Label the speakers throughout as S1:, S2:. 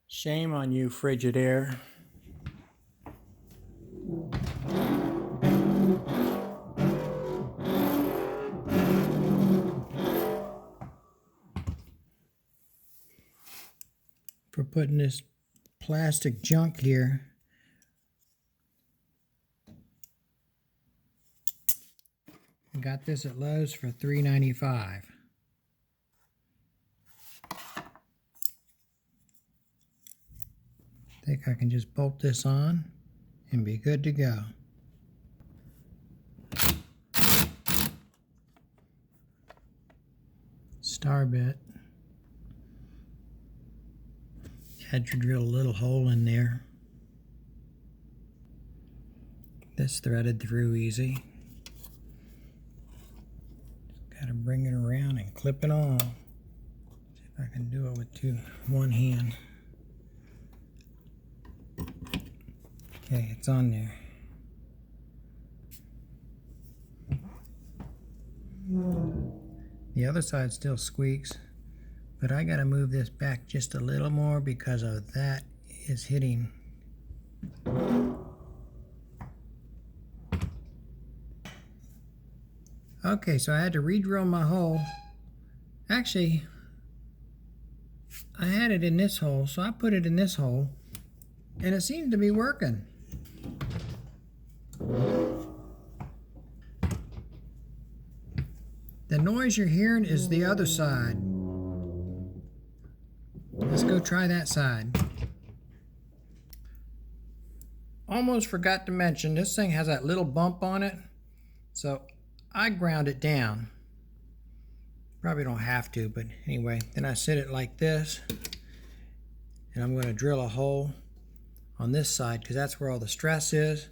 S1: Shame on you, Frigidaire. For putting this plastic junk here. I got this at Lowe's for $3.95. I think I can just bolt this on and be good to go. Star bit. Had to drill a little hole in there. This threaded through easy. Just gotta bring it around and clip it on. See if I can do it with one hand. Okay, it's on there. The other side still squeaks, but I gotta move this back just a little more because of that is hitting. Okay, so I had to re-drill my hole. Actually, I had it in this hole, so I put it in this hole, and it seems to be working. The noise you're hearing is the other side. Let's go try that side. Almost forgot to mention, this thing has that little bump on it, so I ground it down. Probably don't have to, but anyway, then I set it like this, and I'm going to drill a hole on this side because that's where all the stress is.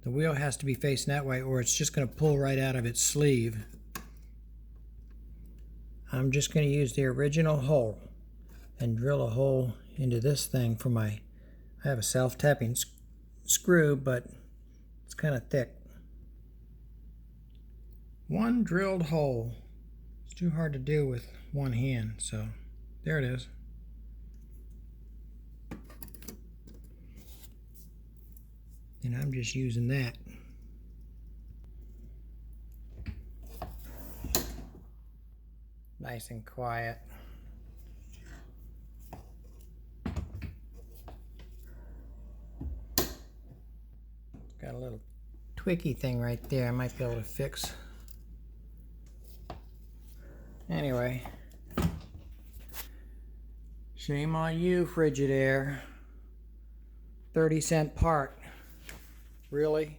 S1: The wheel has to be facing that way or it's just going to pull right out of its sleeve. I'm just going to use the original hole and drill a hole into this thing for I have a self-tapping screw, but it's kind of thick. One drilled hole. It's too hard to do with one hand, so there it is. And I'm just using that. Nice and quiet. Got a little twicky thing right there I might be able to fix. Anyway, shame on you, Frigidaire. 30-cent part. Really?